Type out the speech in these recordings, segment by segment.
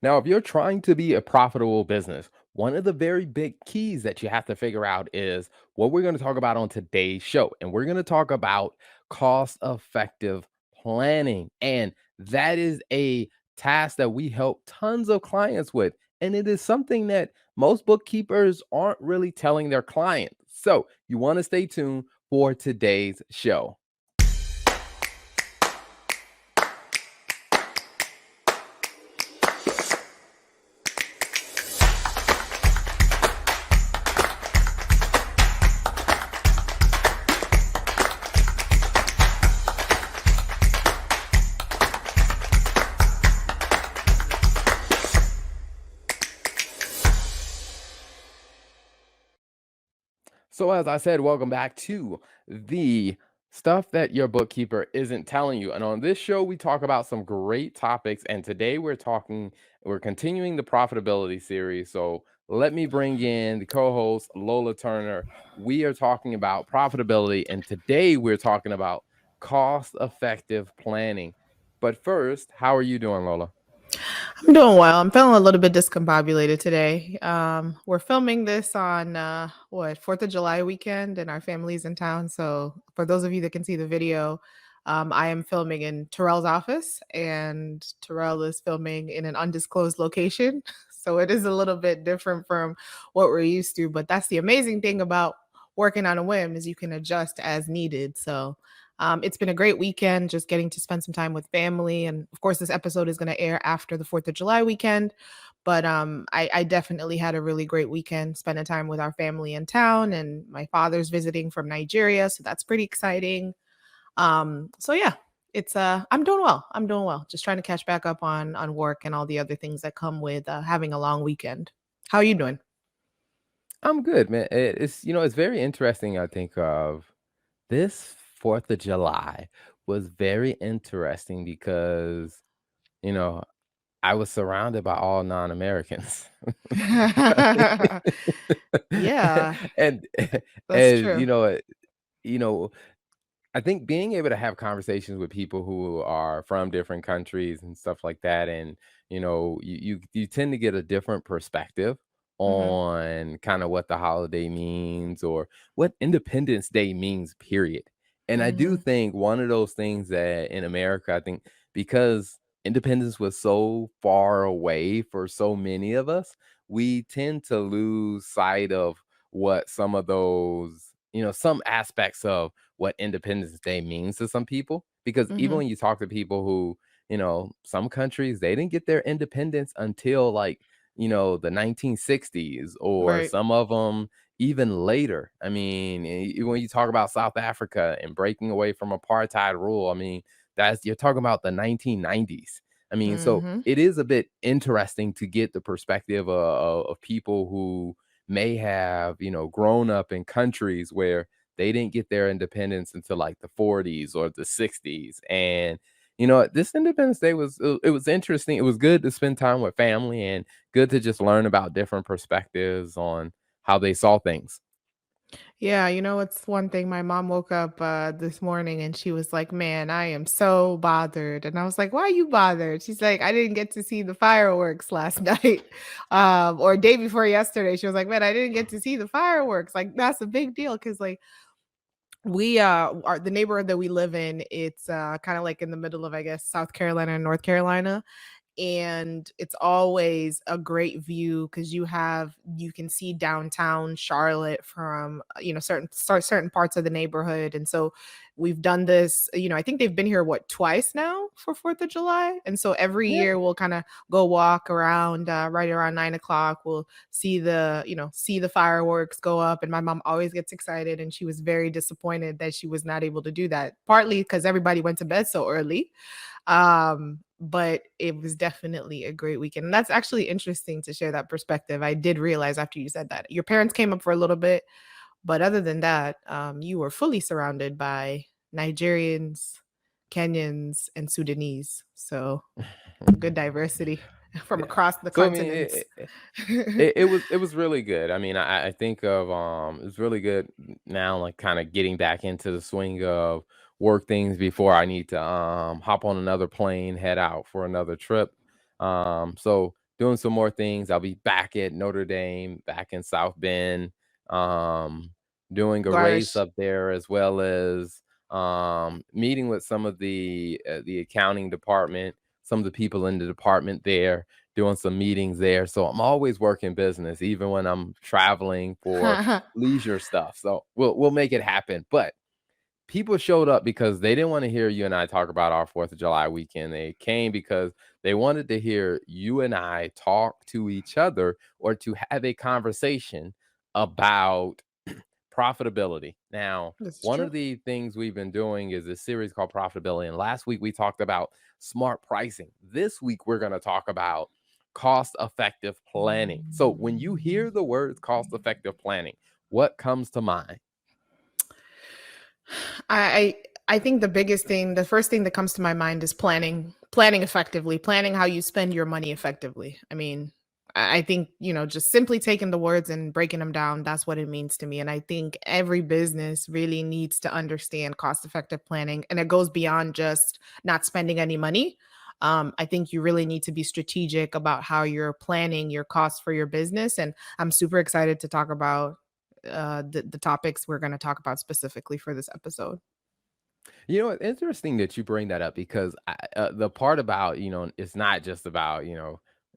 Now, if you're trying to be a profitable business, one of the very big keys that you have to figure out is what we're going to talk about on today's show. And we're going to talk about cost effective planning. And that is a task that we help tons of clients with. And it is something that most bookkeepers aren't really telling their clients. So you want to stay tuned for today's show. So, as I said, welcome back to the stuff that your bookkeeper isn't telling you. And on this show, we talk about some great topics. And today we're continuing the profitability series. So, let me bring in the co host, Lola Turner. We are talking about profitability. And today we're talking about cost effective planning. But first, how are you doing, Lola? I'm doing well. I'm feeling a little bit discombobulated today. We're filming this on what 4th of July weekend, and our family's in town. So, for those of you that can see the video, I am filming in Terrell's office, and Terrell is filming in an undisclosed location. So, it is a little bit different from what we're used to. But that's the amazing thing about working on a whim is you can adjust as needed. So, it's been a great weekend, just getting to spend some time with family. And of course, this episode is going to air after the 4th of July weekend. But I definitely had a really great weekend spending time with our family in town. And my father's visiting from Nigeria. So that's pretty exciting. So yeah, I'm doing well. I'm doing well. Just trying to catch back up on work and all the other things that come with having a long weekend. How are you doing? I'm good, man. It's very interesting. I think of this 4th of July was very interesting because, you know, I was surrounded by all non-Americans. Yeah, And that's and, true. you know, I think being able to have conversations with people who are from different countries and stuff like that, and you tend to get a different perspective Hmm. on kind of what the holiday means or what Independence Day means, period. And I do Hmm. think one of those things that in America, I think because independence was so far away for so many of us, we tend to lose sight of what some of those, some aspects of what Independence Day means to some people. Because even Hmm. when you talk to people who, some countries, they didn't get their independence until like, the 1960s, or Right. some of them even later. I mean, when you talk about South Africa and breaking away from apartheid rule, I mean, you're talking about the 1990s. I mean, so Hmm. it is a bit interesting to get the perspective of people who may have, grown up in countries where they didn't get their independence until like the 40s or the 60s. And this Independence Day was interesting. It was good to spend time with family and good to just learn about different perspectives on how they saw things. Yeah, it's one thing. My mom woke up this morning and she was like, "Man, I am so bothered." And I was like, "Why are you bothered?" She's like, "I didn't get to see the fireworks last night, or day before yesterday." She was like, "Man, I didn't get to see the fireworks. Like that's a big deal because like we are the neighborhood that we live in. It's kind of like in the middle of I guess South Carolina and North Carolina, and it's always a great view because you can see downtown Charlotte from certain parts of the neighborhood. And so we've done this, I think they've been here what twice now for 4th of July. And so every Yeah. year we'll kind of go walk around right around 9 o'clock. We'll see the fireworks go up, and my mom always gets excited, and she was very disappointed that she was not able to do that, partly because everybody went to bed so early. But it was definitely a great weekend. And that's actually interesting to share that perspective. I did realize after you said that your parents came up for a little bit, but other than that, you were fully surrounded by Nigerians, Kenyans, and Sudanese. So good diversity from Yeah. across the So I mean, continents. it was really good. I mean, I think of it's really good now, like kind of getting back into the swing of work things before I need to hop on another plane, head out for another trip. So doing some more things. I'll be back at Notre Dame, back in South Bend, um, doing a race Gosh. up there, as well as meeting with some of the accounting department, some of the people in the department there, doing some meetings there. So I'm always working business, even when I'm traveling for leisure stuff. So we'll make it happen. But people showed up because they didn't want to hear you and I talk about our 4th of July weekend. They came because they wanted to hear you and I talk to each other, or to have a conversation about profitability. Now, That's one true. of the things we've been doing is this series called Profitability. And last week we talked about smart pricing. This week we're going to talk about cost effective planning. So, when you hear the words cost effective planning, what comes to mind? I I think the first thing that comes to my mind is planning effectively, planning how you spend your money effectively. I mean, I think, just simply taking the words and breaking them down, that's what it means to me. And I think every business really needs to understand cost effective planning. And it goes beyond just not spending any money. I think you really need to be strategic about how you're planning your costs for your business. And I'm super excited to talk about the topics we're going to talk about specifically for this episode. You know, it's interesting that you bring that up, because the part about, it's not just about,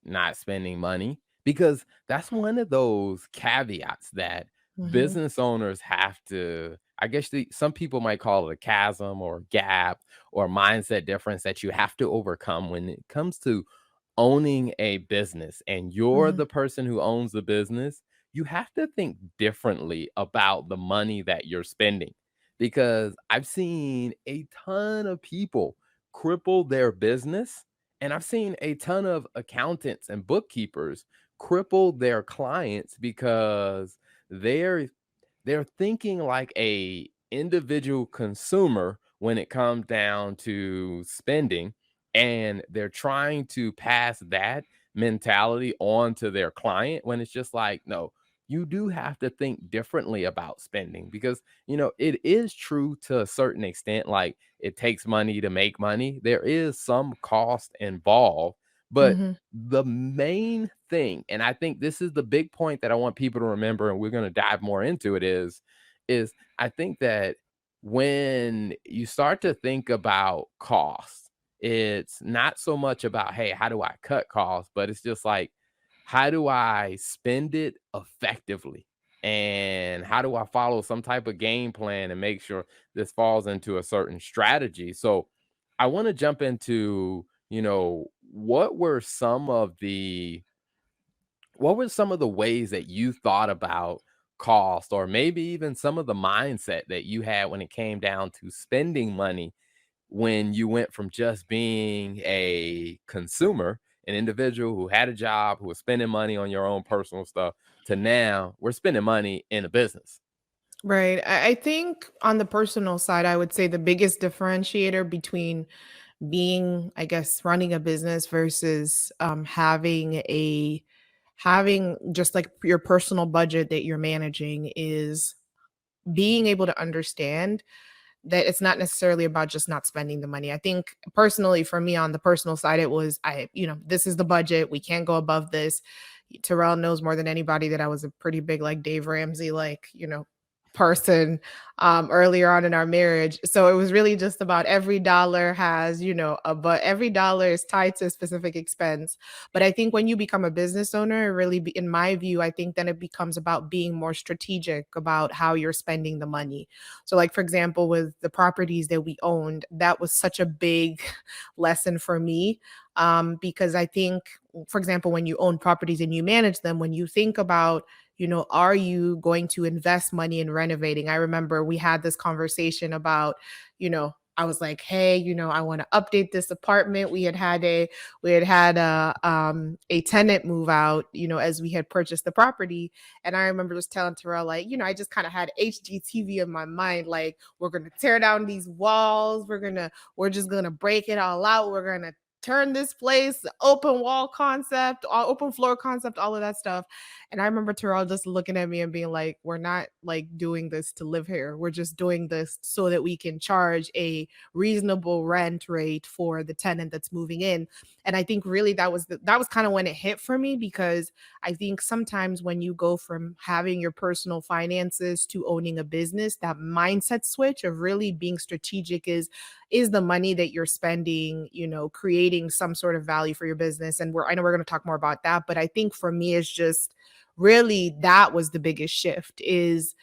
not spending money, because that's one of those caveats that Mhm. business owners have to, I guess some people might call it a chasm or gap or mindset difference that you have to overcome when it comes to owning a business and you're Mhm. the person who owns the business. You have to think differently about the money that you're spending, because I've seen a ton of people cripple their business, and I've seen a ton of accountants and bookkeepers cripple their clients because they're they're thinking like a individual consumer when it comes down to spending, and they're trying to pass that mentality on to their client, when it's just like, no, you do have to think differently about spending, because it is true to a certain extent, like it takes money to make money. There is some cost involved, but Mhm. the main thing, and I think this is the big point that I want people to remember, and we're going to dive more into it, is I think that when you start to think about cost, it's not so much about, hey, how do I cut costs, but it's just like, how do I spend it effectively? And how do I follow some type of game plan and make sure this falls into a certain strategy? So I want to jump into, what were some of the ways that you thought about cost, or maybe even some of the mindset that you had when it came down to spending money, when you went from just being a consumer, an individual who had a job, who was spending money on your own personal stuff, to now we're spending money in a business? Right. I think on the personal side, I would say the biggest differentiator between being, I guess, running a business versus having just like your personal budget that you're managing is being able to understand that it's not necessarily about just not spending the money. I think personally for me on the personal side, it was this is the budget. We can't go above this. Terrell knows more than anybody that I was a pretty big like Dave Ramsey, person earlier on in our marriage. So it was really just about every dollar has, but every dollar is tied to a specific expense. But I think when you become a business owner, it really in my view, I think then it becomes about being more strategic about how you're spending the money. So, like, for example, with the properties that we owned, that was such a big lesson for me. Because I think, for example, when you own properties and you manage them, when you think about, are you going to invest money in renovating? I remember we had this conversation about, I was like, hey, I want to update this apartment. We had had a tenant move out, as we had purchased the property. And I remember just telling Terrell, like, I just kind of had HGTV in my mind, like, we're gonna tear down these walls, we're just gonna break it all out, we're gonna turn this place open wall concept, open floor concept, all of that stuff. And I remember Terrell just looking at me and being like, we're not like doing this to live here. We're just doing this so that we can charge a reasonable rent rate for the tenant that's moving in. And I think really that was kind of when it hit for me, because I think sometimes when you go from having your personal finances to owning a business, that mindset switch of really being strategic is the money that you're spending, creating some sort of value for your business. And I know we're going to talk more about that, but I think for me it's just really that was the biggest shift, is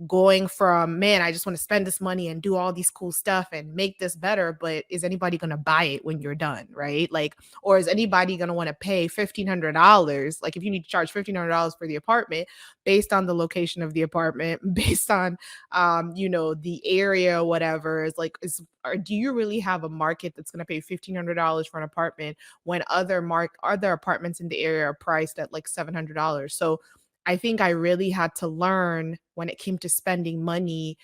going from, man, I just want to spend this money and do all these cool stuff and make this better, but is anybody going to buy it when you're done, right? Like, or is anybody going to want to pay $1,500? Like, if you need to charge $1,500 for the apartment based on the location of the apartment, based on, the area, whatever, is like, or do you really have a market that's going to pay $1,500 for an apartment when other apartments in the area are priced at like $700? So I think I really had to learn when it came to spending money.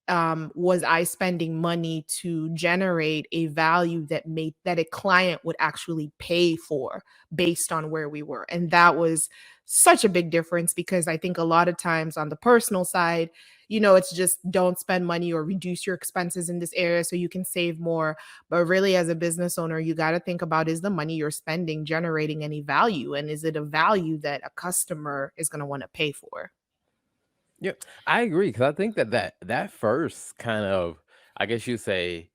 Was I spending money to generate a value that a client would actually pay for based on where we were? And that was such a big difference, because I think a lot of times on the personal side, it's just don't spend money or reduce your expenses in this area so you can save more. But really, as a business owner, you got to think about, is the money you're spending generating any value? And is it a value that a customer is going to want to pay for? Yeah, I agree, because I think that first kind of, I guess you say,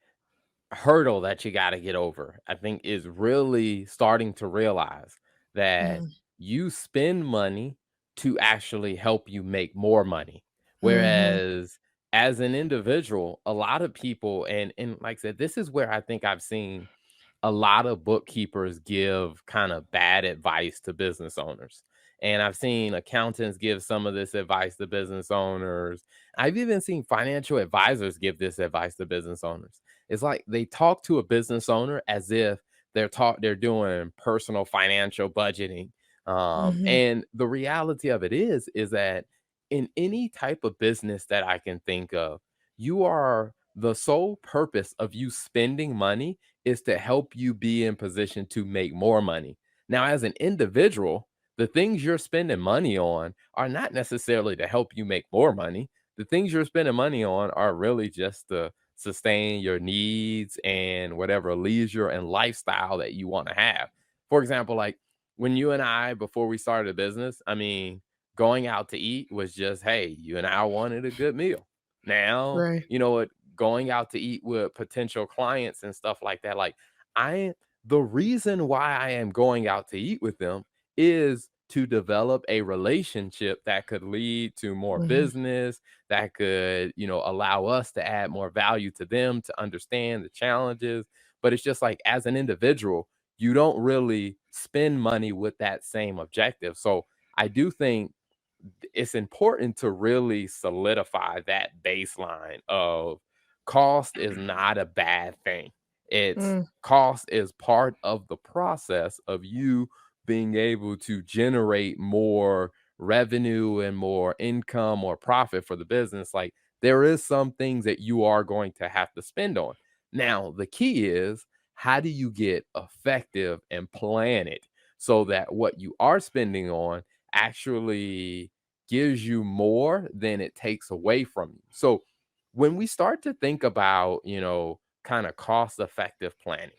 hurdle that you got to get over, I think, is really starting to realize that Mm-hmm. you spend money to actually help you make more money. Mm-hmm. Whereas as an individual, a lot of people, and like I said, this is where I think I've seen a lot of bookkeepers give kind of bad advice to business owners. And I've seen accountants give some of this advice to business owners. I've even seen financial advisors give this advice to business owners. It's like they talk to a business owner as if they're doing personal financial budgeting. Mm-hmm. And the reality of it is that in any type of business that I can think of, you are the sole purpose of you spending money is to help you be in position to make more money. Now, as an individual, the things you're spending money on are not necessarily to help you make more money. The things you're spending money on are really just to sustain your needs and whatever leisure and lifestyle that you want to have. For example, like when you and I, before we started a business, I mean, going out to eat was just, hey, you and I wanted a good meal. Now, Right. you know what? Going out to eat with potential clients and stuff like that. Like, I, the reason why I am going out to eat with them is to develop a relationship that could lead to more Mm-hmm. business, that could, allow us to add more value to them, to understand the challenges. But it's just like, as an individual, you don't really spend money with that same objective. So I do think it's important to really solidify that baseline of cost is not a bad thing. It's Mm. cost is part of the process of you being able to generate more revenue and more income or profit for the business. Like, there is some things that you are going to have to spend on. Now, the key is, how do you get effective and plan it so that what you are spending on actually gives you more than it takes away from you. So when we start to think about, kind of cost effective planning,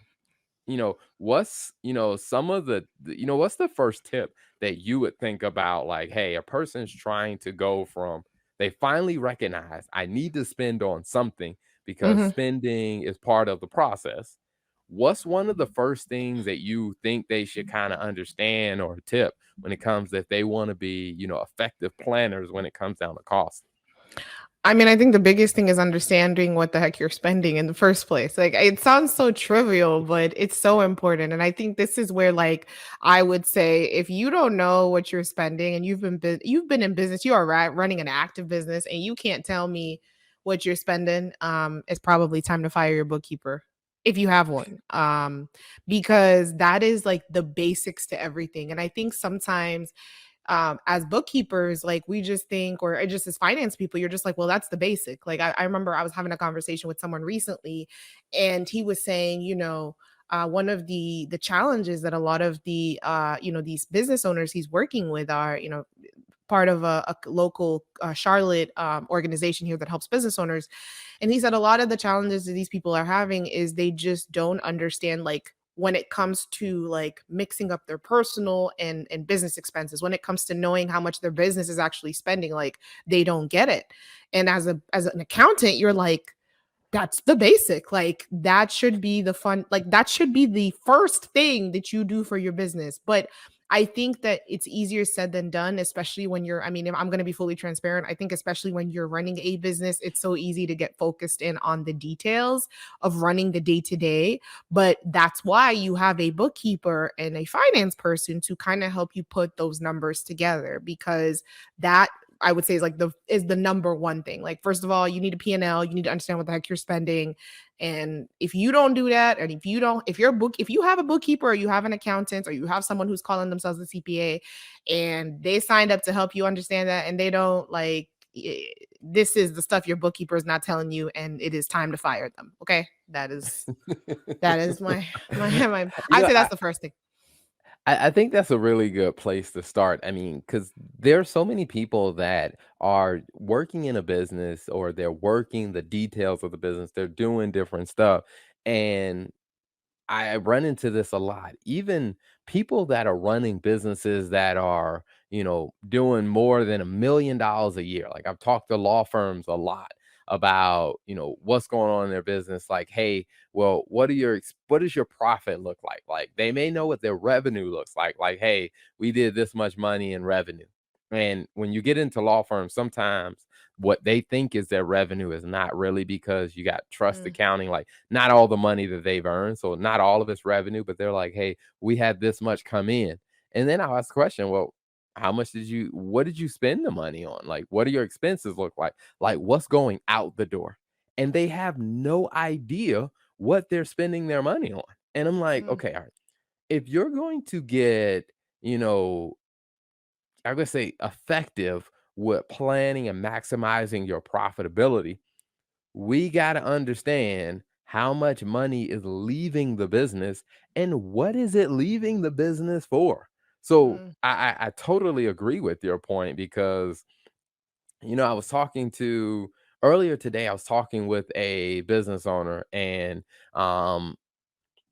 some of what's the first tip that you would think about? Like, hey, a person's trying to go from, they finally recognize I need to spend on something because Mhm. spending is part of the process. What's one of the first things that you think they should kind of understand or tip when it comes, if they want to be, effective planners when it comes down to cost? I mean, I think the biggest thing is understanding what the heck you're spending in the first place. Like, it sounds so trivial, but it's so important. And I think this is where, like, I would say, if you don't know what you're spending and you've been in business, you are running an active business, and you can't tell me what you're spending, it's probably time to fire your bookkeeper if you have one. Because that is like the basics to everything. And I think sometimes as bookkeepers, like, we just think, or just as finance people, you're just like, well, that's the basic. Like, I remember I was having a conversation with someone recently, and he was saying, one of the challenges that a lot of the these business owners he's working with are, part of a local Charlotte organization here that helps business owners. And he said a lot of the challenges that these people are having is they just don't understand, like, when it comes to like mixing up their personal and business expenses, when it comes to knowing how much their business is actually spending, like they don't get it. And as an accountant, you're like, that's the basic. Like that should be the fun. Like that should be the first thing that you do for your business. But I think that it's easier said than done, especially when you're, I mean, if I'm going to be fully transparent. I think especially when you're running a business, it's so easy to get focused in on the details of running the day to day. But that's why you have a bookkeeper and a finance person to kind of help you put those numbers together, because that, I would say, is the number one thing. Like, first of all, you need a P&L, you need to understand what the heck you're spending. And if you don't do that, and if you have a bookkeeper, or you have an accountant, or you have someone who's calling themselves a CPA and they signed up to help you understand that, and they don't, like, this is the stuff your bookkeeper is not telling you, and it is time to fire them. Okay. That is my You I'd know, say that's the first thing. I think that's a really good place to start. I mean, because there are so many people that are working in a business, or they're working the details of the business. They're doing different stuff. And I run into this a lot. Even people that are running businesses that are, doing more than $1 million a year. Like, I've talked to law firms a lot about, what's going on in their business. Like, hey, well, what does your profit look like? Like, they may know what their revenue looks like. Like, hey, we did this much money in revenue. And when you get into law firms, sometimes what they think is their revenue is not really, because you got trust Mm, accounting, like not all the money that they've earned. So not all of it's revenue, but they're like, hey, we had this much come in. And then I'll ask the question, well, what did you spend the money on? Like, what do your expenses look like? Like, what's going out the door? And they have no idea what they're spending their money on. And I'm like, mm, okay, all right. If you're going to get, you know, I'm gonna say effective with planning and maximizing your profitability, we got to understand how much money is leaving the business and what is it leaving the business for. So mm, I totally agree with your point, because I was talking to earlier today. I was talking with a business owner, and um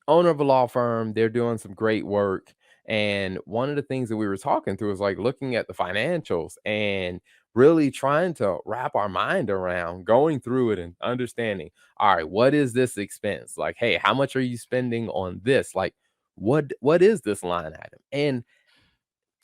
owner of a law firm. They're doing some great work. And one of the things that we were talking through was like looking at the financials and really trying to wrap our mind around going through it and understanding, all right, what is this expense? Like, hey, how much are you spending on this? Like, what is this line item? And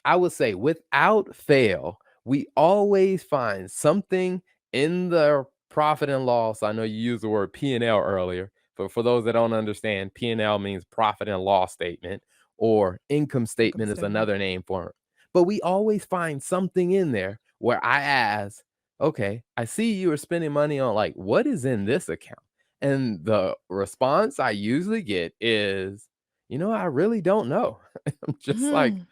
I would say without fail, we always find something in the profit and loss. I know you used the word P&L earlier, but for those that don't understand, P&L means profit and loss statement, or income income statement is statement. another name for it. But we always find something in there where I ask, okay, I see you are spending money on, like, what is in this account? And the response I usually get is, I really don't know. I'm just like, Mhm.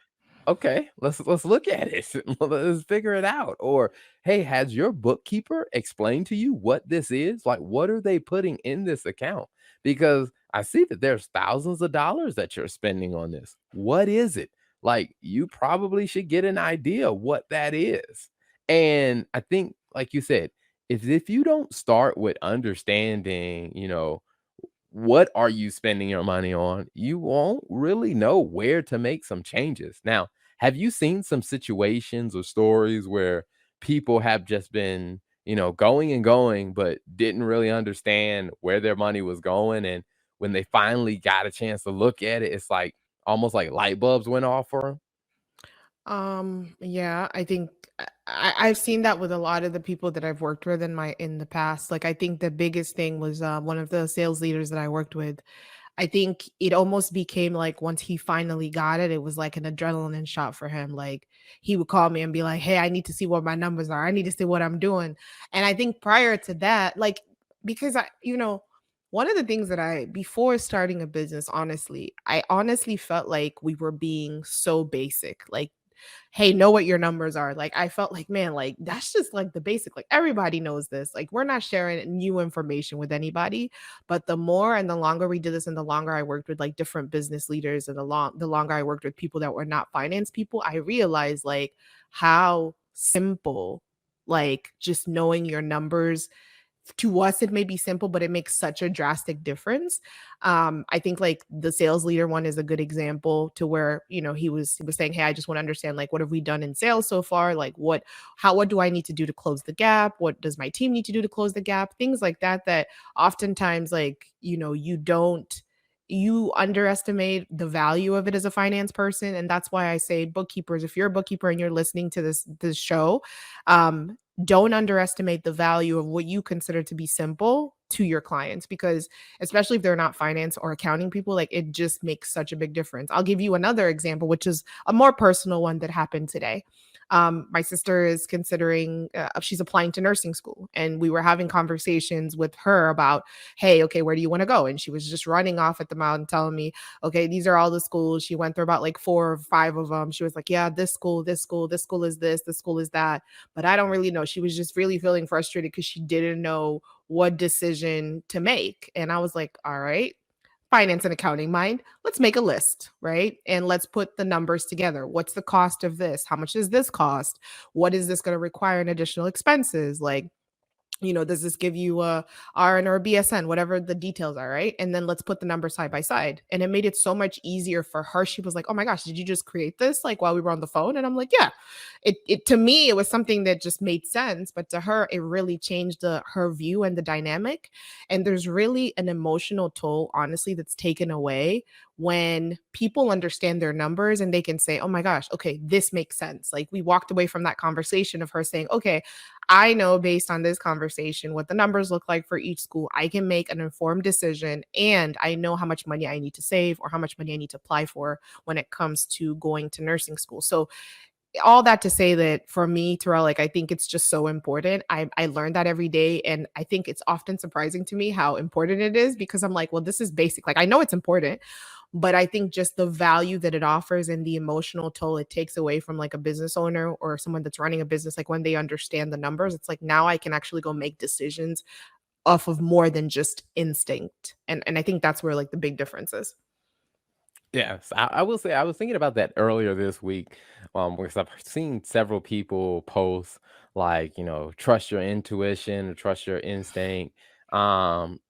okay, let's look at it. Let's figure it out. Or, hey, has your bookkeeper explained to you what this is? Like, what are they putting in this account? Because I see that there's thousands of dollars that you're spending on this. What is it? Like, you probably should get an idea what that is. And I think, like you said, if you don't start with understanding, what are you spending your money on, you won't really know where to make some changes. Now, have you seen some situations or stories where people have just been, going and going, but didn't really understand where their money was going? And when they finally got a chance to look at it, it's like almost like light bulbs went off for them. Yeah, I think I've seen that with a lot of the people that I've worked with in the past. Like, I think the biggest thing was one of the sales leaders that I worked with. I think it almost became like once he finally got it, it was like an adrenaline shot for him. Like, he would call me and be like, "Hey, I need to see what my numbers are. I need to see what I'm doing." And I think prior to that, like, because one of the things that before starting a business, honestly, I honestly felt like we were being so basic. Like, hey, know what your numbers are. Like I felt like, man, like that's just like the basic. Like everybody knows this. Like we're not sharing new information with anybody. But the more and the longer we did this, and the longer I worked with like different business leaders, and the longer I worked with people that were not finance people, I realized like how simple, like just knowing your numbers, to us it may be simple, but it makes such a drastic difference. I think like the sales leader one is a good example, to where he was saying, hey, I just want to understand, like, what have we done in sales so far, like what do I need to do to close the gap, what does my team need to do to close the gap, things like that, that oftentimes, like, you underestimate the value of it as a finance person. And that's why I say, bookkeepers, if you're a bookkeeper and you're listening to this show, don't underestimate the value of what you consider to be simple to your clients, because especially if they're not finance or accounting people, like it just makes such a big difference. I'll give you another example, which is a more personal one that happened today. My sister is considering, she's applying to nursing school, and we were having conversations with her about, hey, okay, where do you want to go? And she was just running off at the mouth and telling me, okay, these are all the schools. She went through about like 4 or 5 of them. She was like, yeah, this school, this school, this school is this school is that, but I don't really know. She was just really feeling frustrated because she didn't know what decision to make. And I was like, all right, finance and accounting mind, let's make a list, right? And let's put the numbers together. What's the cost of this? How much does this cost? What is this going to require in additional expenses? Like, does this give you a RN or a BSN, whatever the details are, right? And then let's put the numbers side by side. And it made it so much easier for her. She was like, oh my gosh, did you just create this like while we were on the phone? And I'm like, yeah. It to me, it was something that just made sense. But to her, it really changed her view and the dynamic. And there's really an emotional toll, honestly, that's taken away when people understand their numbers and they can say, oh my gosh, okay, this makes sense. Like we walked away from that conversation of her saying, okay, I know based on this conversation what the numbers look like for each school. I can make an informed decision, and I know how much money I need to save or how much money I need to apply for when it comes to going to nursing school. So all that to say that for me, Terrell, like I think it's just so important. I learn that every day, and I think it's often surprising to me how important it is, because I'm like, well, this is basic. Like I know it's important, but I think just the value that it offers and the emotional toll it takes away from like a business owner or someone that's running a business, like when they understand the numbers, it's like now I can actually go make decisions off of more than just instinct. And I think that's where like the big difference is. Yes, I will say I was thinking about that earlier this week, because I've seen several people post like, trust your intuition or trust your instinct. Um,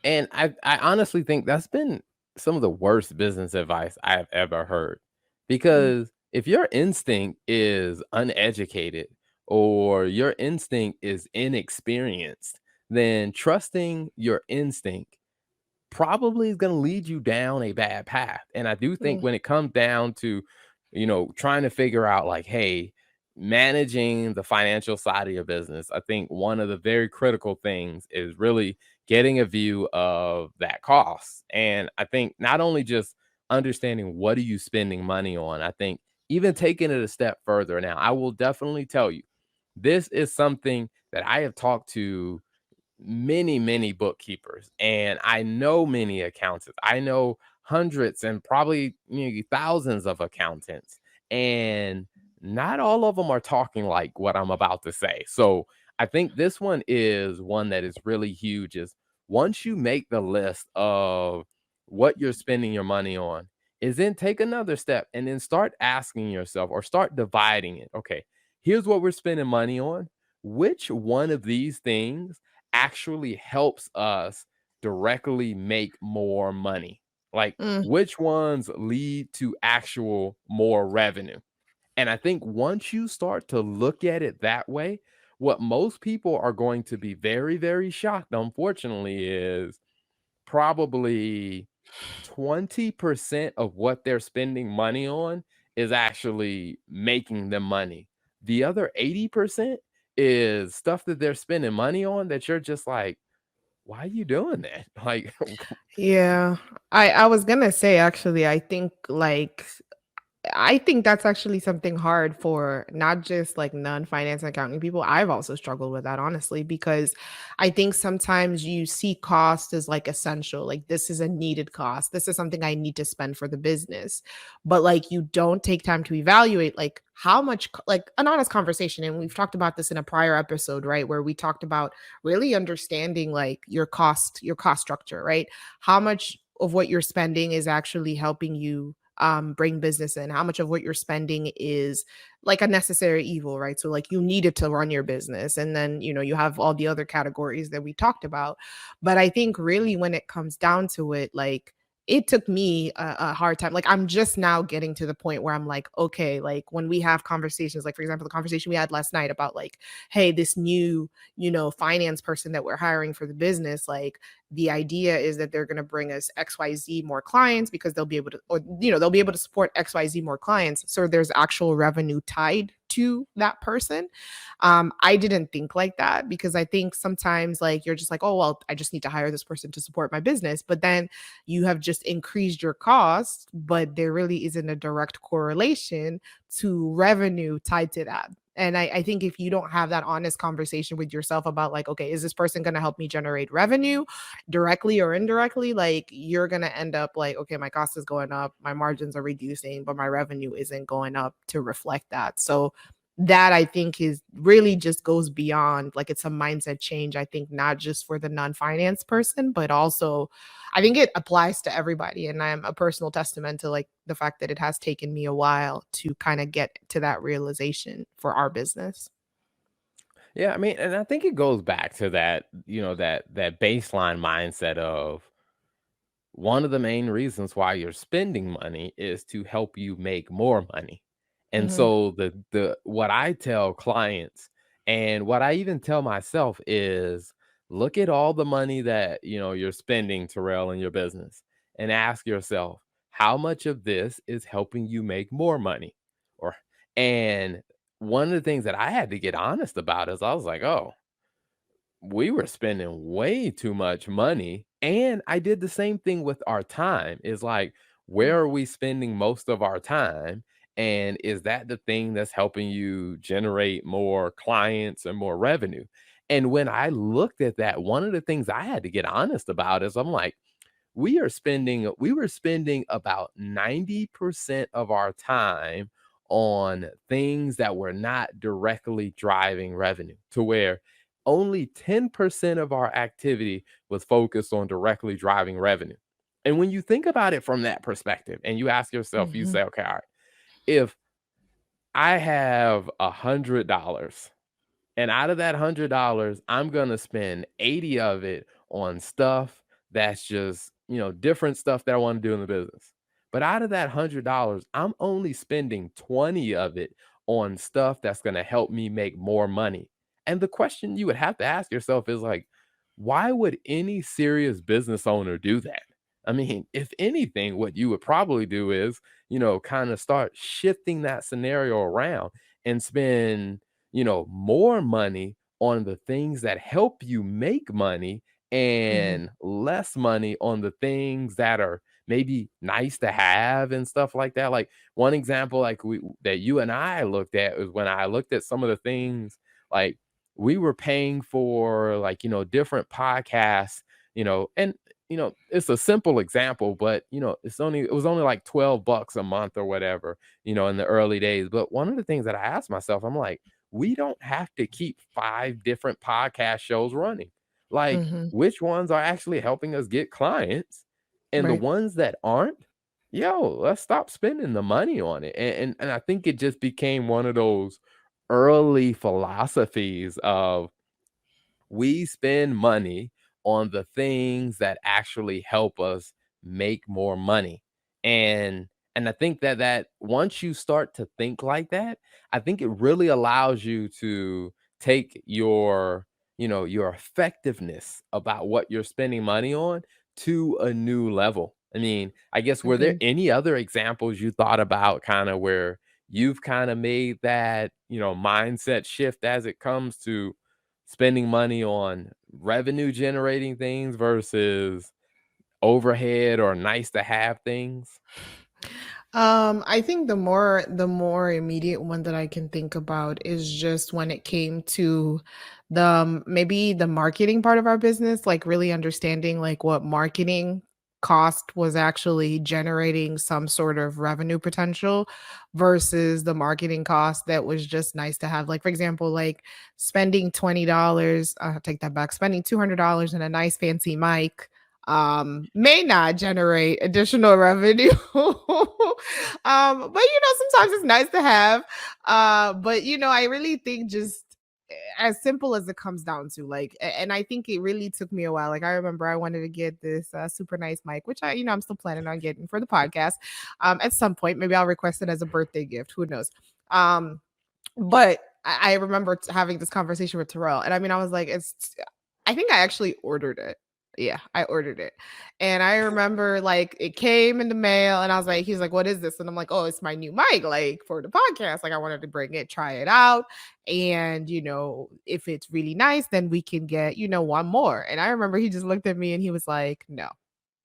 and I honestly think that's been some of the worst business advice I've ever heard. Mm, Because if your instinct is uneducated or your instinct is inexperienced, then trusting your instinct probably is gonna lead you down a bad path. And I do think mm, when it comes down to, trying to figure out like, hey, managing the financial side of your business, I think one of the very critical things is really getting a view of that cost. And I think not only just understanding what are you spending money on, I think even taking it a step further. Now, I will definitely tell you, this is something that I have talked to many bookkeepers, and I know many accountants. I know hundreds and probably thousands of accountants, and not all of them are talking like what I'm about to say. So I think this one is one that is really huge. Is once you make the list of what you're spending your money on, is then take another step and then start asking yourself or start dividing it. Okay, here's what we're spending money on. Which one of these things actually helps us directly make more money? Like, mm. which ones lead to actual more revenue? And I think once you start to look at it that way, what most people are going to be very shocked, unfortunately, is probably 20% of what they're spending money on is actually making them money. The other 80% is stuff that they're spending money on that you're just like, why are you doing that? Like, Yeah. I was gonna say, actually, I think like I think that's actually something hard for not just like non-finance and accounting people. I've also struggled with that, honestly, because I think sometimes you see cost as like essential, like this is a needed cost. This is something I need to spend for the business. But like you don't take time to evaluate like how much like an honest conversation. And we've talked about this in a prior episode, right? Where we talked about really understanding like your cost structure, right? How much of what you're spending is actually helping you bring business in, how much of what you're spending is like a necessary evil, right? So like you need it to run your business, and then you have all the other categories that we talked about. But I think really when it comes down to it, like it took me a hard time. Like I'm just now getting to the point where I'm like, okay, like when we have conversations, like for example the conversation we had last night about like, hey, this new finance person that we're hiring for the business, like the idea is that they're going to bring us XYZ more clients because they'll be able to, or, they'll be able to support XYZ more clients. So there's actual revenue tied to that person. I didn't think like that because I think sometimes like you're just like, oh, well, I just need to hire this person to support my business. But then you have just increased your costs, but there really isn't a direct correlation to revenue tied to that. And I think if you don't have that honest conversation with yourself about like, okay, is this person going to help me generate revenue directly or indirectly? Like you're going to end up like, okay, my cost is going up, my margins are reducing, but my revenue isn't going up to reflect that. So that I think is really just goes beyond like it's a mindset change. I think not just for the non-finance person, but also I think it applies to everybody. And I'm a personal testament to like the fact that it has taken me a while to kind of get to that realization for our business. Yeah, I mean, and I think it goes back to that, that baseline mindset of one of the main reasons why you're spending money is to help you make more money. And Mhm. so the what I tell clients and what I even tell myself is look at all the money that, you're spending, Terrell, in your business and ask yourself, how much of this is helping you make more money? Or and one of the things that I had to get honest about is I was like, "Oh, we were spending way too much money." And I did the same thing with our time. Is like, where are we spending most of our time? And is that the thing that's helping you generate more clients and more revenue? And when I looked at that, one of the things I had to get honest about is I'm like, we were spending about 90% of our time on things that were not directly driving revenue, to where only 10% of our activity was focused on directly driving revenue. And when you think about it from that perspective and you ask yourself, you Mhm. say, okay, all right, if I have $100 and out of that $100, I'm gonna spend 80 of it on stuff that's just, different stuff that I wanna do in the business. But out of that $100, I'm only spending 20 of it on stuff that's gonna help me make more money. And the question you would have to ask yourself is like, why would any serious business owner do that? I mean, if anything, what you would probably do is, kind of start shifting that scenario around and spend, more money on the things that help you make money Mhm. and less money on the things that are maybe nice to have and stuff like that. Like one example, like we that you and I looked at is when I looked at some of the things like we were paying for like, different podcasts, and it's a simple example, but it was only like 12 bucks a month or whatever, in the early days. But one of the things that I asked myself, I'm like, we don't have to keep 5 different podcast shows running. Like, Mhm. which ones are actually helping us get clients? And the Right. ones that aren't, let's stop spending the money on it. And I think it just became one of those early philosophies of we spend money on the things that actually help us make more money. And I think that once you start to think like that, I think it really allows you to take your effectiveness about what you're spending money on to a new level. I mean, I guess were there Agreed. any other examples you thought about kind of where you've kind of made that, mindset shift as it comes to spending money on revenue generating things versus overhead or nice to have things? I think the more immediate one that I can think about is just when it came to maybe the marketing part of our business, like really understanding like what marketing cost was actually generating some sort of revenue potential versus the marketing cost that was just nice to have. Like for example, like spending $20, take that back, spending $200 in a nice fancy mic may not generate additional revenue. But sometimes it's nice to have. But I really think just as simple as it comes down to like, and I think it really took me a while. Like I remember I wanted to get this super nice mic, which I'm still planning on getting for the podcast. At some point, maybe I'll request it as a birthday gift. Who knows? But I remember having this conversation with Terrell, and I mean, I was like, I think I actually ordered it. Yeah, I ordered it. And I remember like it came in the mail and I was like, he's like, what is this? And I'm like, oh, it's my new mic, like for the podcast. Like I wanted to bring it, try it out. And if it's really nice, then we can get, one more. And I remember he just looked at me and he was like, no.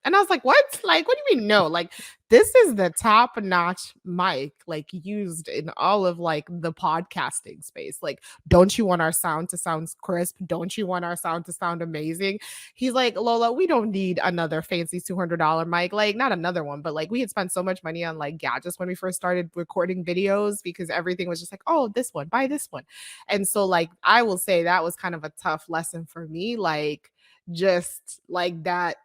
And I was like, what? Like, what do you mean no? Like, this is the top notch mic, like used in all of like the podcasting space. Like, don't you want our sound to sound crisp? Don't you want our sound to sound amazing? He's like, Lola, we don't need another fancy $200 mic. Like, not another one, but like we had spent so much money on like gadgets when we first started recording videos because everything was just like, oh, this one, buy this one. And so, like, I will say that was kind of a tough lesson for me. Like, just like that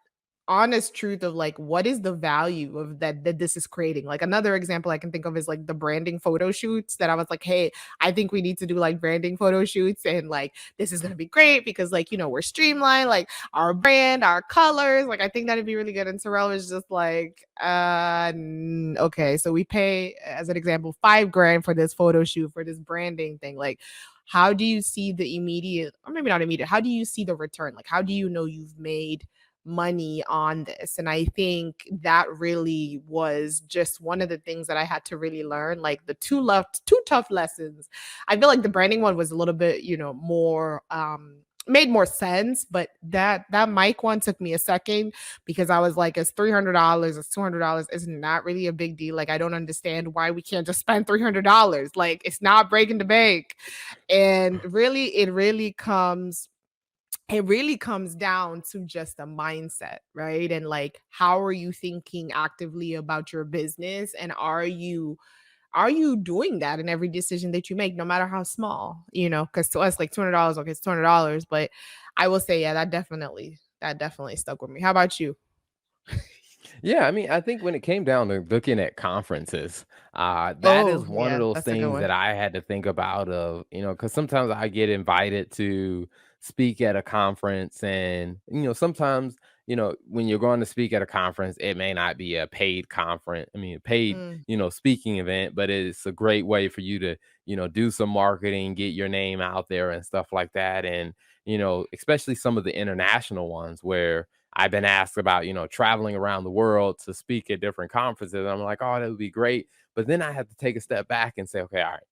honest truth of like what is the value of that this is creating. Like another example I can think of is like the branding photo shoots that I was like, hey, I think we need to do like branding photo shoots, and like this is going to be great because like we're streamlined, like our brand, our colors, like I think that'd be really good. And Terrell was just like, okay, so we pay, as an example, $5,000 for this photo shoot for this branding thing. Like, how do you see the immediate, or maybe not immediate, how do you see the return? Like, how do you know you've made money on this? And I think that really was just one of the things that I had to really learn. Like the two tough lessons. I feel like the branding one was a little bit, more made more sense, but that mic one took me a second because I was like, it's $300, it's $200, is not really a big deal. Like I don't understand why we can't just spend $300. Like it's not breaking the bank. And really, it really comes down to just a mindset, right? And like, how are you thinking actively about your business? And are you doing that in every decision that you make, no matter how small, because to us, like $200, okay, it's $200. But I will say, yeah, that definitely stuck with me. How about you? Yeah, I mean, I think when it came down to looking at conferences, that is Oh, one of yeah, those that's a good things one. that I had to think about of, because sometimes I get invited to speak at a conference and, sometimes, when you're going to speak at a conference, it may not be a paid conference. I mean, a paid, Mm, speaking event, but it's a great way for you to, do some marketing, get your name out there and stuff like that. And, especially some of the international ones where I've been asked about, traveling around the world to speak at different conferences. I'm like, oh, that would be great. But then I had to take a step back and say, okay, all right,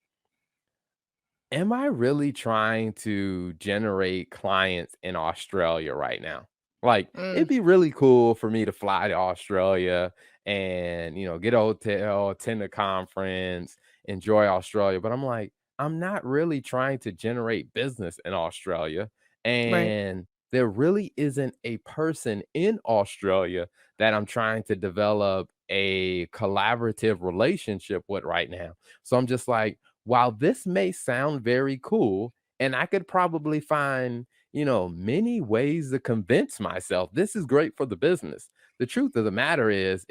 am I really trying to generate clients in Australia right now? Like, it'd mm, be really cool for me to fly to Australia and, get a hotel, attend a conference, enjoy Australia. But I'm like, I'm not really trying to generate business in Australia. right. And there really isn't a person in Australia that I'm trying to develop a collaborative relationship with right now. So I'm just like, while this may sound very cool, and I could probably find, many ways to convince myself this is great for the business. The truth of the matter is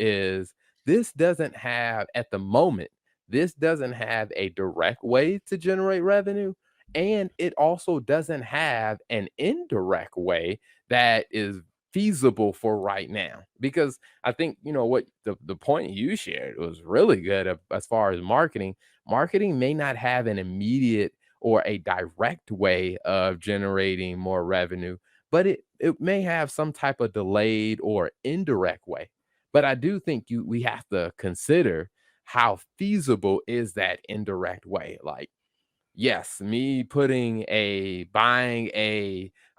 this doesn't have at the moment, this doesn't have a direct way to generate revenue. And it also doesn't have an indirect way that is feasible for right now. Because I think, what the point you shared was really good as far as marketing may not have an immediate or a direct way of generating more revenue, but it may have some type of delayed or indirect way. But I do think we have to consider how feasible is that indirect way. Like, yes, me buying I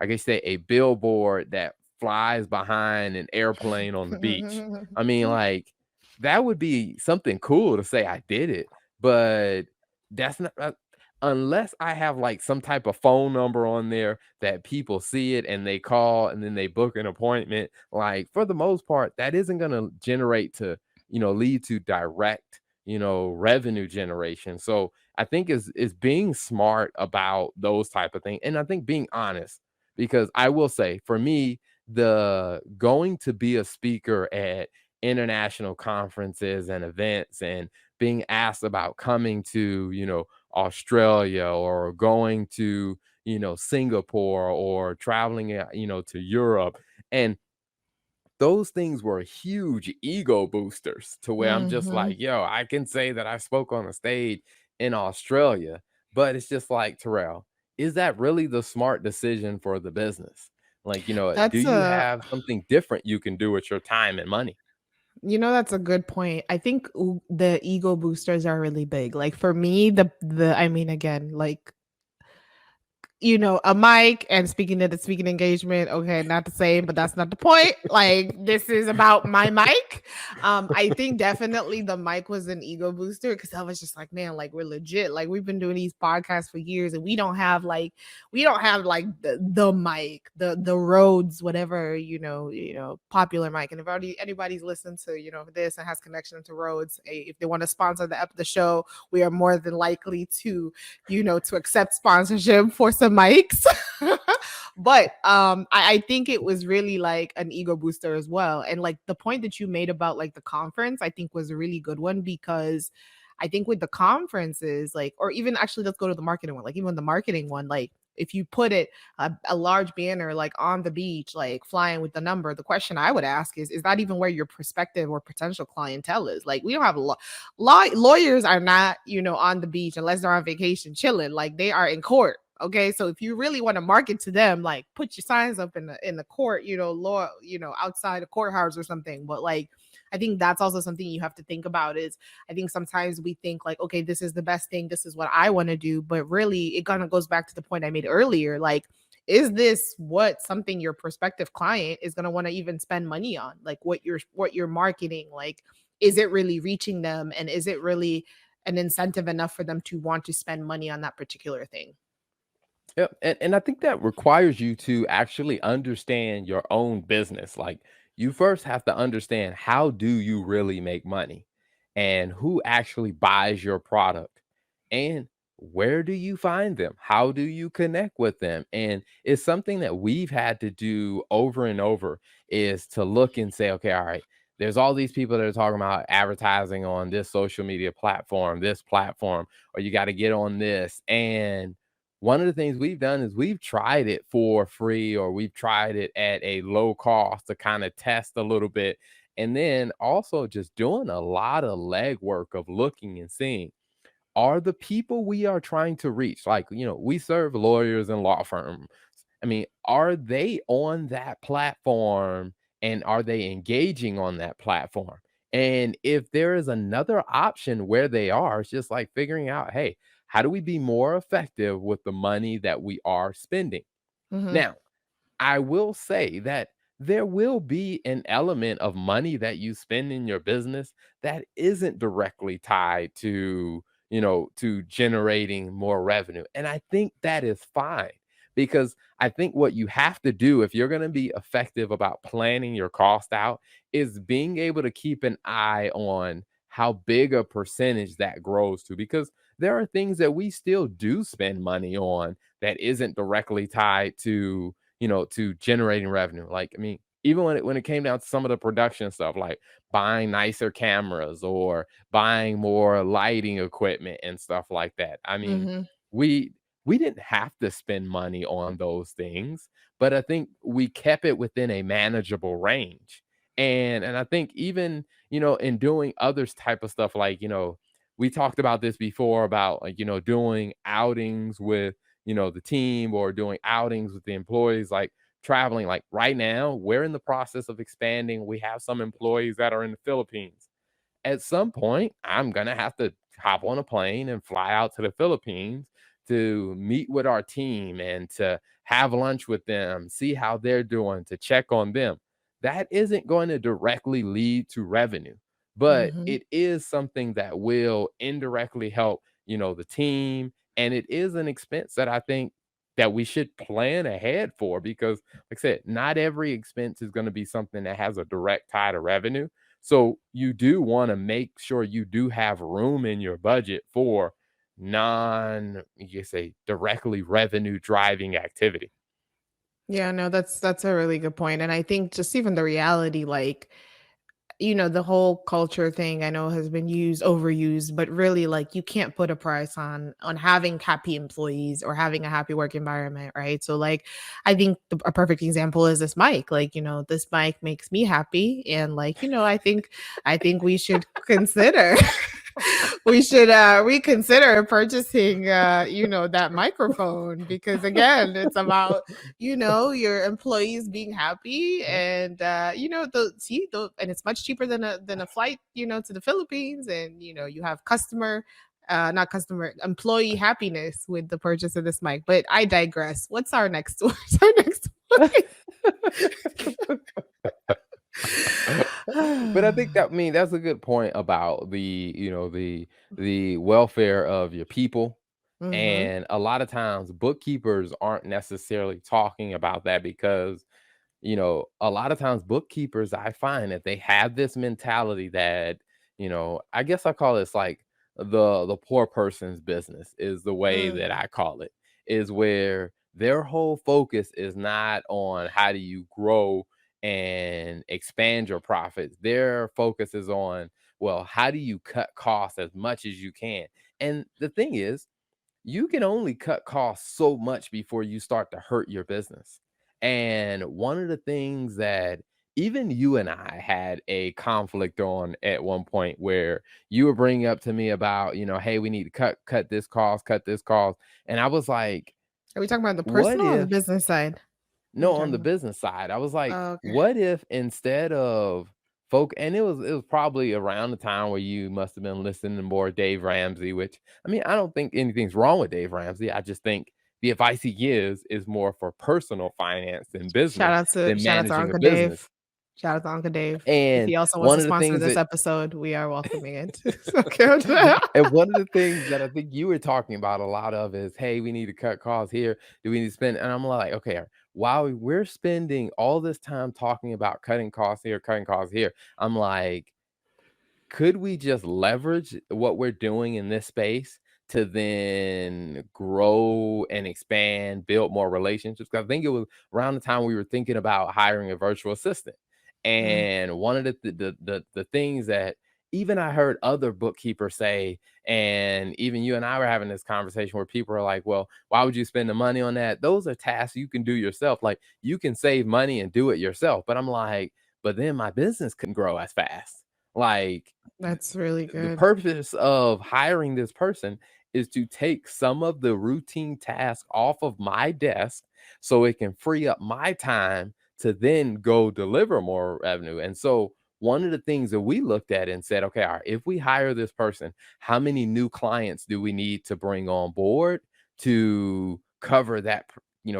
guess say a billboard that flies behind an airplane on the beach. I mean, like, that would be something cool to say I did it, but that's not unless I have like some type of phone number on there that people see it and they call and then they book an appointment. Like for the most part, that isn't going to generate to, lead to direct, revenue generation. So I think is being smart about those type of things. And I think being honest, because I will say for me, the going to be a speaker at international conferences and events and being asked about coming to, Australia or going to, Singapore or traveling, to Europe. And those things were huge ego boosters to where I'm just Mhm. like, yo, I can say that I spoke on a stage in Australia, but it's just like, Terrell, is that really the smart decision for the business? Like, do That's you a have something different you can do with your time and money? that's a good point. I think the ego boosters are really big. Like for me, the I mean, again, like a mic and speaking at the speaking engagement. Okay, not the same, but that's not the point. Like this is about my mic. I think definitely the mic was an ego booster because I was just like, man, like we're legit. Like we've been doing these podcasts for years and we don't have like the mic, the Rhodes, whatever, popular mic. And if anybody's listened to, this and has connection to Rhodes, if they want to sponsor the show, we are more than likely to to accept sponsorship for some mics. But I think it was really like an ego booster as well. And like the point that you made about like the conference, I think was a really good one because I think with the conferences, like, or even actually, let's go to the marketing one. Like, even the marketing one, like, if you put it a large banner like on the beach, like flying with the number, the question I would ask is that even where your prospective or potential clientele is? Like, we don't have lawyers are not, on the beach unless they're on vacation chilling. Like they are in court. Okay, so if you really want to market to them, like put your signs up in the court, law, outside the courthouse or something. But like, I think that's also something you have to think about. Is I think sometimes we think like, okay, this is the best thing, this is what I want to do, but really, it kind of goes back to the point I made earlier. Like, is this what something your prospective client is going to want to even spend money on? Like what you're marketing, like is it really reaching them, and is it really an incentive enough for them to want to spend money on that particular thing? Yep. And I think that requires you to actually understand your own business. Like you first have to understand how do you really make money and who actually buys your product and where do you find them? How do you connect with them? And it's something that we've had to do over and over is to look and say, okay, all right, there's all these people that are talking about advertising on this social media platform, or you got to get on this. And one of the things we've done is we've tried it for free or we've tried it at a low cost to kind of test a little bit. And then also just doing a lot of legwork of looking and seeing are the people we are trying to reach, like, we serve lawyers and law firms. I mean, are they on that platform and are they engaging on that platform? And if there is another option where they are, it's just like figuring out, hey, how do we be more effective with the money that we are spending? Mhm. Now, I will say that there will be an element of money that you spend in your business that isn't directly tied to generating more revenue. And I think that is fine because I think what you have to do if you're going to be effective about planning your cost out is being able to keep an eye on how big a percentage that grows to because there are things that we still do spend money on that isn't directly tied to generating revenue. Like, I mean, even when it came down to some of the production stuff, like buying nicer cameras or buying more lighting equipment and stuff like that. I mean, Mhm. we we didn't have to spend money on those things, but I think we kept it within a manageable range. And I think even, in doing others type of stuff like, we talked about this before about like, doing outings with the team or doing outings with the employees, like traveling. Like right now, we're in the process of expanding. We have some employees that are in the Philippines. At some point, I'm gonna have to hop on a plane and fly out to the Philippines to meet with our team and to have lunch with them, see how they're doing, to check on them. That isn't going to directly lead to revenue. but Mhm. it is something that will indirectly help, the team. And it is an expense that I think that we should plan ahead for because, like I said, not every expense is going to be something that has a direct tie to revenue. So you do want to make sure you do have room in your budget for you say directly revenue driving activity. Yeah, no, that's a really good point, and I think just even the reality, like, the whole culture thing I know has been overused, but really, like, you can't put a price on having happy employees or having a happy work environment, right? So, like, I think a perfect example is this mic. Like, this mic makes me happy, and like, I think we should consider we should reconsider purchasing that microphone because again, it's about your employees being happy and and it's much cheaper than a flight to the Philippines, and you have not customer employee happiness with the purchase of this mic. But I digress. What's our next what's our next But I think one? that I mean that's a good point about the welfare of your people. Mhm. And a lot of times bookkeepers aren't necessarily talking about that because a lot of times bookkeepers, I find that they have this mentality that, I guess I call this like the poor person's business is the way that Mm. I call it, is where their whole focus is not on how do you grow and expand your profits. Their focus is on, well, how do you cut costs as much as you can? And the thing is, you can only cut costs so much before you start to hurt your business. And one of the things that even you and I had a conflict on at one point where you were bringing up to me about, hey, we need to cut this cost, cut this cost. And I was like, Are we talking about the what personal or the if business side? What are no, you on talking the about? business side, I was like, Oh, okay. what if instead of and it was probably around the time where you must have been listening to more Dave Ramsey, which I mean, I don't think anything's wrong with Dave Ramsey. I just think the advice he gives is more for personal finance and business than Shout out to managing a Uncle Dave. business. Shout out to Uncle Dave. If And he also wants one to of the sponsor things this that episode, we are welcoming it. Okay. and one of the things that I think you were talking about a lot of is, hey, we need to cut costs here. Do we need to spend? And I'm like, okay, while we're spending all this time talking about cutting costs here, I'm like, could we just leverage what we're doing in this space to then grow and expand, build more relationships? 'Cause I think it was around the time we were thinking about hiring a virtual assistant. Mm. And one of the things that even I heard other bookkeepers say, and even you and I were having this conversation where people are like, well, why would you spend the money on that? Those are tasks you can do yourself. Like you can save money and do it yourself. But I'm like, but then my business couldn't grow as fast. Like That's really the good. purpose of hiring this person is to take some of the routine tasks off of my desk so it can free up my time to then go deliver more revenue. And so one of the things that we looked at and said, okay, all right, if we hire this person, how many new clients do we need to bring on board to cover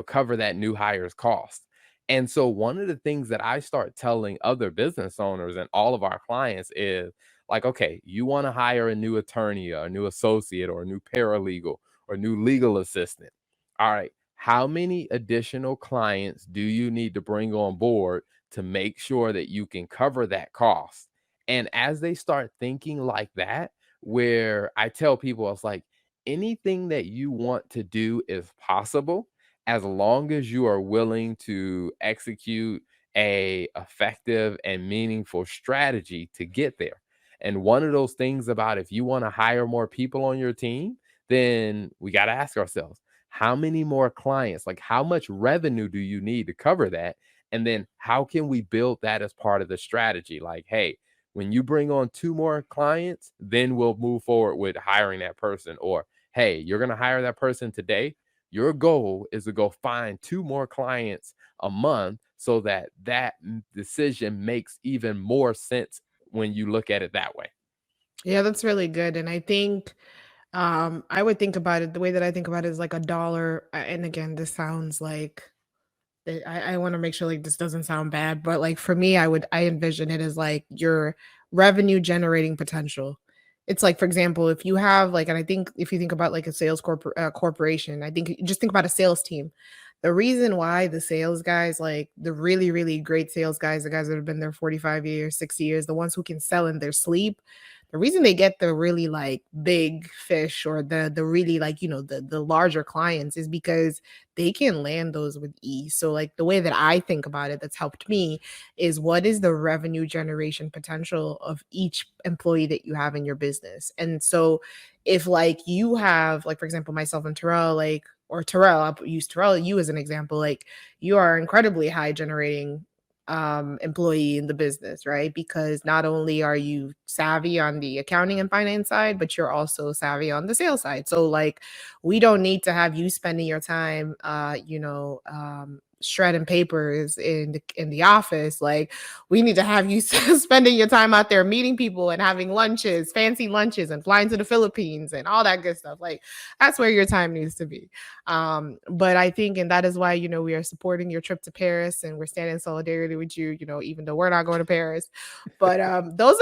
cover that new hire's cost? And so one of the things that I start telling other business owners and all of our clients is like, okay, you want to hire a new attorney, or a new associate, or a new paralegal, or a new legal assistant. All right, how many additional clients do you need to bring on board to make sure that you can cover that cost? And as they start thinking like that, where I tell people, it's like anything that you want to do is possible as long as you are willing to execute a effective and meaningful strategy to get there. And one of those things about if you want to hire more people on your team, then we got to ask ourselves, how many more clients, like how much revenue do you need to cover that? And then how can we build that as part of the strategy? Like, hey, when you bring on two more clients, then we'll move forward with hiring that person. Or, hey, you're going to hire that person today. Your goal is to go find two more clients a month so that decision makes even more sense when you look at it that way. Yeah, that's really good. And I think I would think about it the way that I think about it is like a dollar. And again, this sounds like I want to make sure like this doesn't sound bad, but like for me, I envision it as like your revenue generating potential. It's like, for example, if you have like, and I think if you think about like a corporation, I think just think about a sales team. The reason why the sales guys, like the really, really great sales guys, the guys that have been there 45 years, 60 years, the ones who can sell in their sleep, the reason they get the really like big fish or the really like, the larger clients is because they can land those with ease. So like the way that I think about it that's helped me is what is the revenue generation potential of each employee that you have in your business. And so if like you have like for example myself and Terrell like or Terrell, I'll use Terrell you as an example, like you are incredibly high generating employee in the business, right? Because not only are you savvy on the accounting and finance side, but you're also savvy on the sales side. So like we don't need to have you spending your time shredding papers in the office. Like we need to have you spending your time out there meeting people and having lunches, fancy lunches, and flying to the Philippines and all that good stuff. Like that's where your time needs to be. But I think, and that is why, we are supporting your trip to Paris and we're standing in solidarity with you, even though we're not going to Paris. But those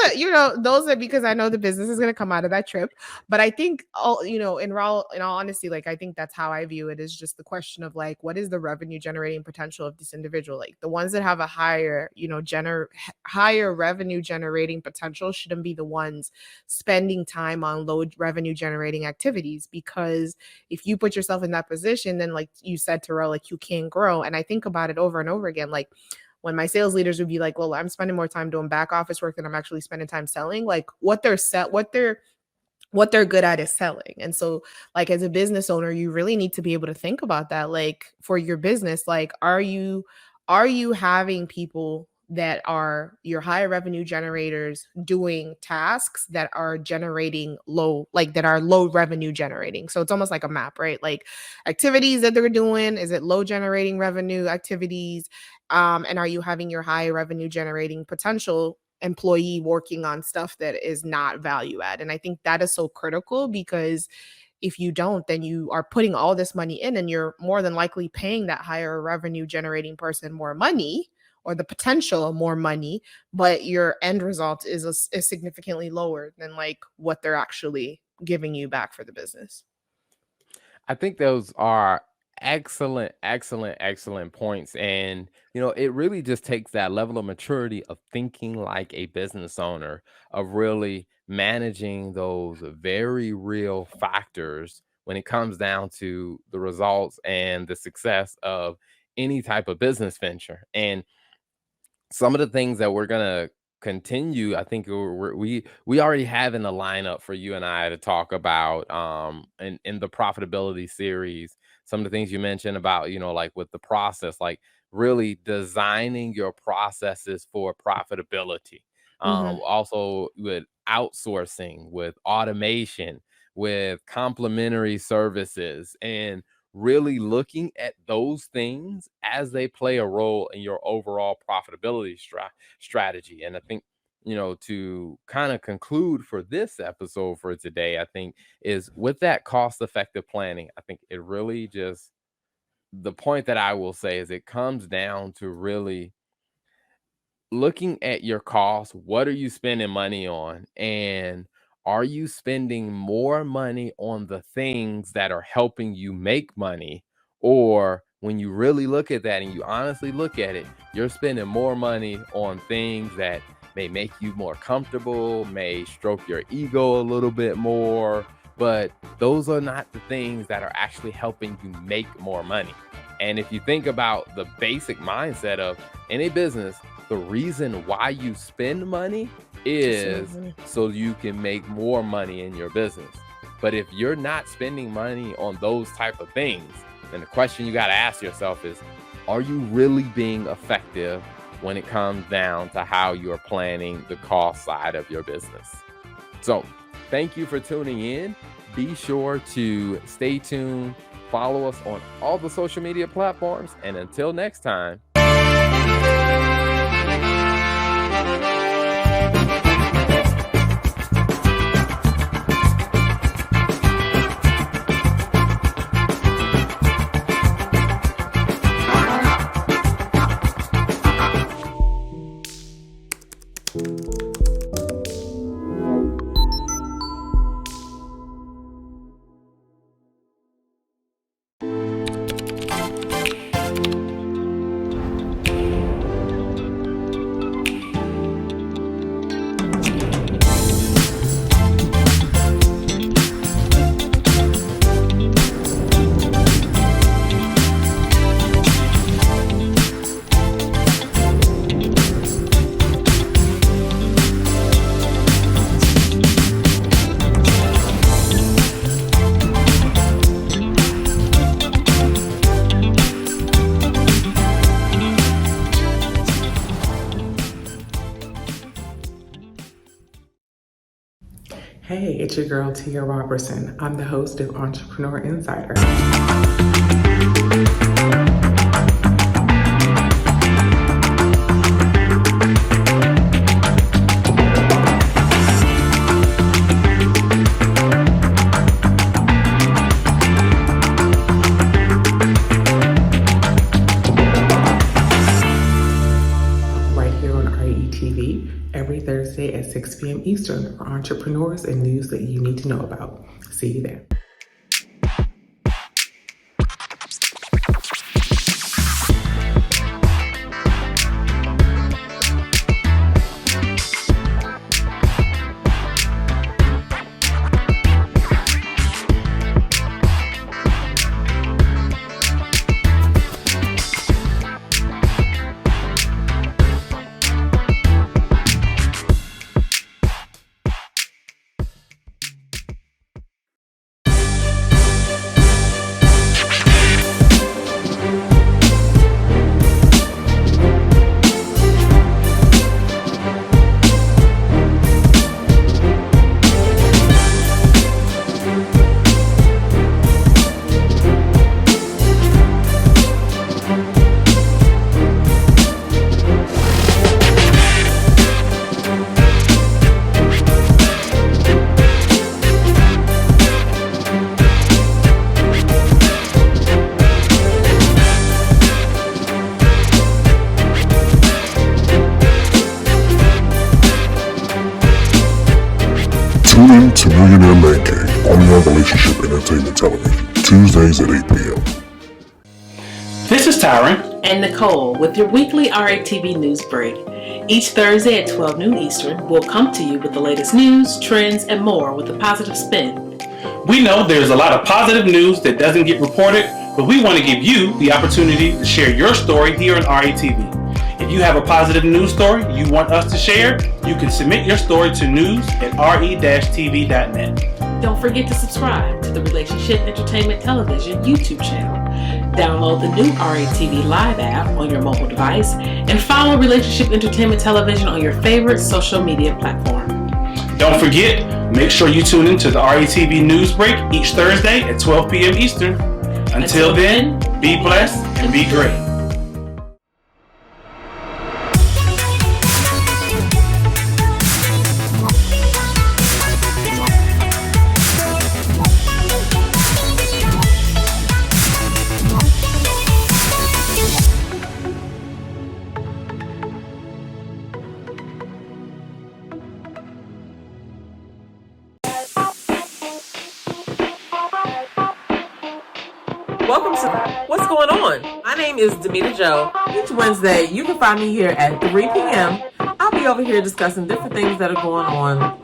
are because I know the business is going to come out of that trip. But I think, in all honesty, like I think that's how I view it is just the question of like, what is the revenue generating potential of this individual? Like the ones that have a higher, higher revenue generating potential shouldn't be the ones spending time on low revenue generating activities, because if you put yourself in that position, then like you said, Terrell, like you can't grow. And I think about it over and over again, like when my sales leaders would be like, well, I'm spending more time doing back office work than I'm actually spending time selling, like what they're good at is selling. And so like as a business owner, you really need to be able to think about that. Like for your business, like are you having people that are your higher revenue generators doing tasks that are generating that are low revenue generating? So it's almost like a map, right? Like activities that they're doing, is it low generating revenue activities? And are you having your high revenue generating potential employee working on stuff that is not value add? And I think that is so critical, because if you don't, then you are putting all this money in and you're more than likely paying that higher revenue generating person more money, or the potential more money, but your end result is significantly lower than like what they're actually giving you back for the business. I think those are excellent, excellent, excellent points. And, it really just takes that level of maturity of thinking like a business owner, of really managing those very real factors when it comes down to the results and the success of any type of business venture. And some of the things that we're going to continue, I think we already have in the lineup for you and I to talk about in the profitability series. Some of the things you mentioned about, like with the process, like really designing your processes for profitability. Mm-hmm. Also with outsourcing, with automation, with complementary services, and really looking at those things as they play a role in your overall profitability strategy. And I think, to kind of conclude for this episode for today, I think is with that cost effective planning, I think it really just, the point that I will say is it comes down to really looking at your costs. What are you spending money on? And are you spending more money on the things that are helping you make money? Or when you really look at that and you honestly look at it, you're spending more money on things that may make you more comfortable, may stroke your ego a little bit more, but those are not the things that are actually helping you make more money. And if you think about the basic mindset of any business, the reason why you spend money is so you can make more money in your business. But if you're not spending money on those type of things, then the question you got to ask yourself is, are you really being effective when it comes down to how you're planning the cost side of your business? So thank you for tuning in. Be sure to stay tuned, follow us on all the social media platforms, and until next time. Hey, it's your girl Tia Robertson. I'm the host of Entrepreneur Insider. Right here on RETV every Thursday at 6 p.m. Eastern for entrepreneurs and news that you need to know about. See you there. Tune in to Millionaire Man Cave on your Relationship Entertainment Television, Tuesdays at 8 p.m. This is Tyron and Nicole with your weekly RATV news break. Each Thursday at 12 noon Eastern, we'll come to you with the latest news, trends, and more with a positive spin. We know there's a lot of positive news that doesn't get reported, but we want to give you the opportunity to share your story here on RATV. If you have a positive news story you want us to share, you can submit your story to news@re-tv.net. Don't forget to subscribe to the Relationship Entertainment Television YouTube channel. Download the new RATV Live app on your mobile device and follow Relationship Entertainment Television on your favorite social media platform. Don't forget, make sure you tune in to the RATV News Break each Thursday at 12 p.m. Eastern. Until then, be blessed and be great. Welcome to What's Going On? My name is Demita Joe. Each Wednesday, you can find me here at 3 p.m. I'll be over here discussing different things that are going on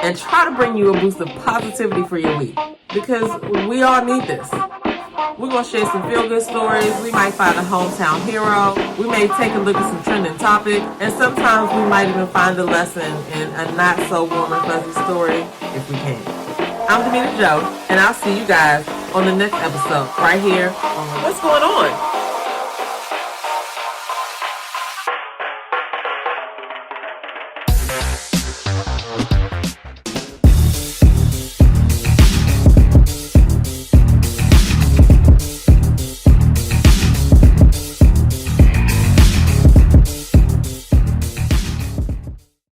and try to bring you a boost of positivity for your week because we all need this. We're going to share some feel-good stories. We might find a hometown hero. We may take a look at some trending topic. And sometimes we might even find a lesson in a not-so-warm and fuzzy story if we can. I'm Demita Joe, and I'll see you guys on the next episode right here on What's Going On?